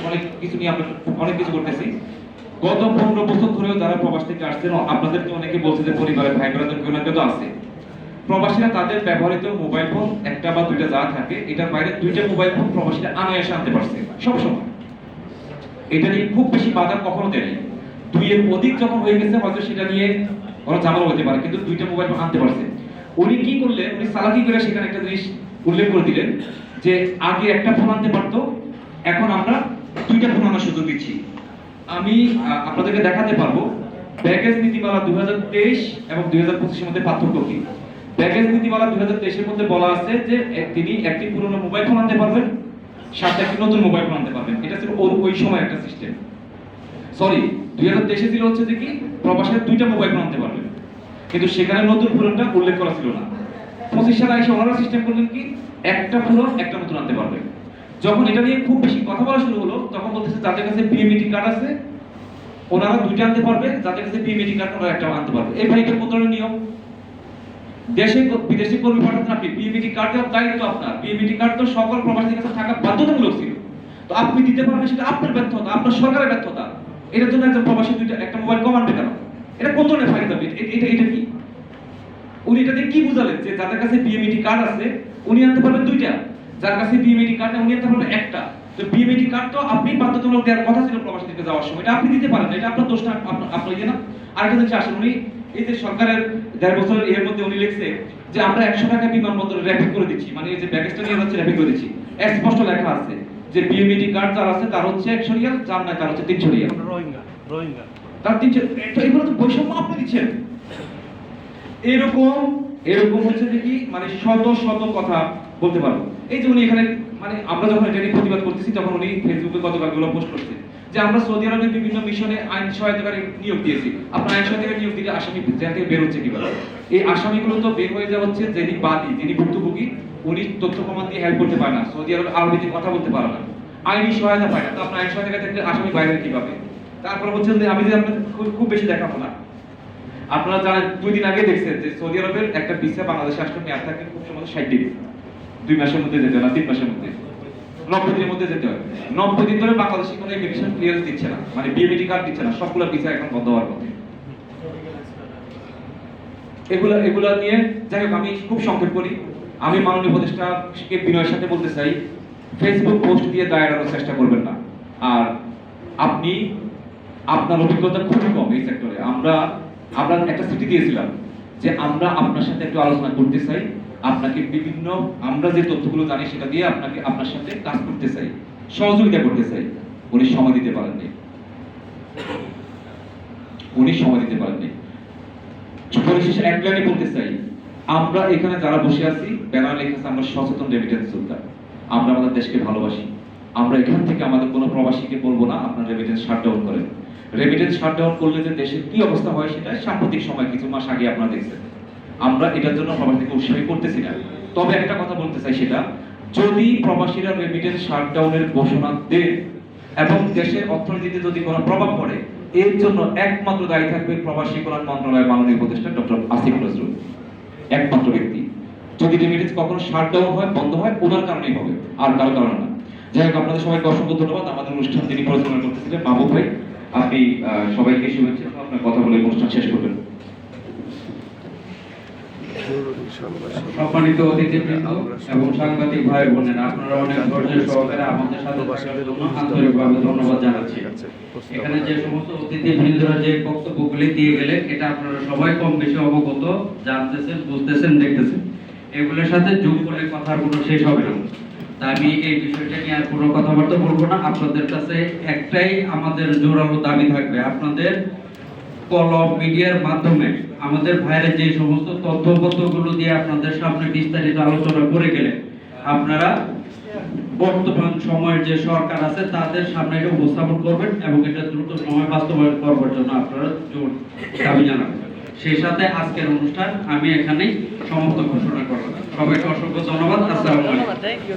অনেক কিছু নিয়ে আমরা অনেক কিছু করতেছি। গত 15 বছর ধরেও যারা প্রবাস থেকে আসছেন, আপনাদেরকে অনেকে বলছে যে পরিবারের ভাই বোনদের কেউ না কেউ তো আছে। প্রবাসীরা তাদের ব্যবহৃত মোবাইল ফোন একটা বা দুইটা যা থাকে, এটার বাইরে দুইটা মোবাইল ফোন প্রবাসীরা আনায়াসে আনতে পারছে সবসময়। এটা নিয়ে খুব বেশি বাধা কখনো দেয়নি। দুইয়ের অধিক যখন হয়ে গেছে হয়তো সেটা নিয়ে ওরা ঝামেলা হতে পারে, কিন্তু দুইটা মোবাইল ফোন আনতে পারছে। উনি কি করলেন, উনি চালাকি করে সেখানে একটা জিনিস উল্লেখ করে দিলেন যে আগে একটা ফোন আনতে পারতো, এখন আমরা দুইটা ফোন আনার সুযোগ দিচ্ছি। আমি আপনাদেরকে দেখাতে পারবো ব্যাগেজ নীতিমালা 2023 এবং 2025 এর মধ্যে পার্থক্য কি। ব্যাগেজ নীতিমালা 2023 এর মধ্যে বলা আছে যে তিনি একটি পুরনো মোবাইল ফোন আনতে পারবেন, সাথে একটি নতুন মোবাইল ফোন আনতে পারবেন। এটা ছিল ওই সময় একটা সিস্টেম। সরি, 2023 ছিল হচ্ছে যে কি প্রবাসীরা দুইটা মোবাইল ফোন আনতে পারবেন, কিন্তু সেখানে নতুন পুরনটা উল্লেখ করা ছিল না। 25 সালে এসে ওনারা সিস্টেম করলেন কি একটা পুরন একটা নতুন আনতে পারবেন। যখন এটা নিয়ে খুব বেশি কথা বলা শুরু হলো, তখন বলতেছে যাদের কাছে পিএমইটি কার্ড আছে ওনারা দুইটা আনতে পারবে, যাদের কাছে পিএমইটি কার্ড ওনারা একটা আনতে পারবে। এই ভাই এটা কোন ধরনের নিয়ম? দেশে বিদেশি কর্মী পাঠাতেন আপনি, পিএমইটি কার্ড দেওয়ার দায়িত্ব আপনার। পিএমইটি কার্ড তো সকল প্রবাসীদের কাছে থাকা বাধ্যতামূলক ছিল, তো আপনি দিতে পারবেন সেটা আপনার ব্যর্থতা, আপনার সরকারের ব্যর্থতা। এটার জন্য একজন প্রবাসী দুইটা একটা মোবাইল কম আনবে কেন? এটা কোন ধরনের ফায়দা? এটা কি উনি এটা দিয়ে কি বুঝালেন যে যাদের কাছে পিএমইটি কার্ড আছে উনি আনতে পারবেন দুইটা, যার কাছে পিএমইটি কার্ড নেই উনি আনতে পারবেন একটা। তো পিএমইটি কার্ড তো আপনি বাধ্যতামূলক দেওয়ার কথা ছিল প্রবাসীদেরকে যাওয়ার সময়, এটা আপনি দিতে পারেন, এটা আপনার দোষটা, আপনার ইয়ে না। আরেকটা জিনিস আসলে উনি এই যে সরকারের 1.5 বছরের এর মধ্যে উনি লিখছে যে আমরা 100 টাকা বিমানবন্দরে র‍্যাপিং করে দিচ্ছি, মানে এই যে ব্যাগেজটা নিয়ে যাচ্ছে র‍্যাপিং করে দিচ্ছি। স্পষ্ট লেখা আছে যে পিএমইটি কার্ড যার আছে তার হচ্ছে 100 রিয়াল, যার নাই তার হচ্ছে 300 রিয়াল। রোহিঙ্গা তার 300। তো এগুলো তো বৈষম্য আপনি দিচ্ছেন। এরকম হচ্ছে যে কি মানে শত শত কথা বলতে পারবো। এই যে উনি এখানে মানে আমরা যখন এটা নিয়ে প্রতিবাদ করতেছি তখন উনি ফেসবুকে গতকালগুলো পোস্ট করছে যে আমরা সৌদি আরবের বিভিন্ন মিশনে আইন সহায়তাকারী নিয়োগ দিয়েছি। আপনার আইন সহায়তাকারী নিয়োগ দিলে আসামি জেল থেকে বের হচ্ছে কিভাবে? এই আসামিগুলো তো বের হয়ে যাওয়া হচ্ছে যিনি বাদী, যিনি ভুক্তভোগী, উনি তথ্য প্রমাণ দিয়ে হেল্প করতে পারে না, সৌদি আরব আরবিতে কথা বলতে পারে না, আইনি সহায়তা পায় না। তো আপনার আইন সহায়তা থাকলে আসামি বাইরে কিভাবে? তারপর হচ্ছে যে আমি যে আপনাদের খুব বেশি দেখাবো না, আপনারা জানেন 2 দিন আগে দেখছেন যে সৌদি আরবের একটা ভিসা বাংলাদেশে আসলে মেয়াদ থাকে খুব সম্ভবত 60 দিন, 2 মাসের মধ্যে যেতে হয় না, 3 মাসের মধ্যে, 90 দিনের মধ্যে যেতে হয়। 90 দিন ধরে বাংলাদেশে কোনো ইমিগ্রেশন ক্লিয়ারেন্স দিচ্ছে না, মানে পিএমইটি কার্ড দিচ্ছে না, সবগুলো ভিসা এখন বন্ধ হওয়ার পথে। এগুলা নিয়ে যাই হোক, আমি খুব সংক্ষেপ করি। আমি মাননীয় উপদেষ্টাকে বিনয়ের সাথে বলতে চাই, ফেসবুক পোস্ট দিয়ে দায় এড়ানোর চেষ্টা করবেন না। আর আপনি আপনার অভিজ্ঞতা খুবই কম এই সেক্টরে। আমরা একটা চিঠি দিয়েছিলাম যে আমরা আপনার সাথে একটু আলোচনা করতে চাই, আপনাকে বিভিন্ন আমরা যে তথ্যগুলো জানি সেটা দিয়ে আপনার সাথে কাজ করতে চাই, সহযোগিতা করতে চাই। উনি সময় দিতে পারেননি। পরিশেষে এক লাইনে বলতে চাই, আমরা এখানে যারা বসে আছি ব্যানার লেখা আছে আমরা সচেতন রেমিটেন্স যোদ্ধা, আমরা আমাদের দেশকে ভালোবাসি। আমরা এখান থেকে আমাদের কোনো প্রবাসীকে বলবো না আপনার রেমিটেন্স শাটডাউন করেন। রেমিটেন্স শাটডাউন করলে যে দেশের কি অবস্থা হয় সেটা সাম্প্রতিক সময় কিছু মাস আগে আপনারা দেখছেন। আমরা এটার জন্য প্রবাসীকে উৎসাহী করতেছি না। তবে একটা কথা বলতে চাই, সেটা যদি প্রবাসীরা রেমিটেন্স শাটডাউনের ঘোষণা দেন এবং দেশের অর্থনীতিতে যদি কোনো প্রভাব পড়ে, এর জন্য একমাত্র দায়ী থাকবে প্রবাসী কল্যাণ মন্ত্রণালয়ের মাননীয় উপদেষ্টা ডক্টর আসিফ নজরুল, একমাত্র ব্যক্তি। যদি রেমিটেন্স কখনো শাটডাউন হয়, বন্ধ হয়, ওনার কারণেই হবে, আর কারো কারণে না। যাই হোক, আপনাদের সবাইকে অসংখ্য ধন্যবাদ। আমাদের অনুষ্ঠান যিনি পরিচালনা করতেছিলেন মাহবুব ভাই, আপনি সবাইকে শুভেচ্ছা, আপনার কথা বলে অনুষ্ঠান শেষ করবেন। সম্মানিত অতিথিবৃন্দ এবং সাংবাদিক ভাই বোনেরা, আপনারা অনেক ধৈর্য সহকারে আমাদের সাথে থাকার জন্য আন্তরিকভাবে ধন্যবাদ জানাচ্ছি। এখানে যে সমস্ত অতিথিবৃন্দরা যে বক্তব্যগুলি দিয়ে গেলেন, এটা আপনারা সবাই কম বেশি অবগত, জানতেছেন, বুঝতেছেন, দেখতেছেন। এগুলোর সাথে যোগ করে কথার কোনো শেষ হবে না। তা আমি এই বিষয়টা নিয়ে আর কোনো কথাবার্তা বলবো না। আপনাদের কাছে একটাই আমাদের জোরালো দাবি থাকবে, আপনাদের কলম মিডিয়ার মাধ্যমে আমাদের ভাইয়ের যে সমস্ত তথ্যপত্রগুলো দিয়ে আপনাদের সামনে বিস্তারিত আলোচনা করে গেলেন, আপনারা বর্তমান সময়ের যে সরকার আছে তাদের সামনে এটা উপস্থাপন করবেন এবং এটা দ্রুত সময় বাস্তবায়ন করবার জন্য আপনারা জোর দাবি জানাবেন। সেই সাথে আজকের অনুষ্ঠান আমি এখানেই সমাপ্ত ঘোষণা করব। সবাইকে অসংখ্য ধন্যবাদ। আসসালামু আলাইকুম।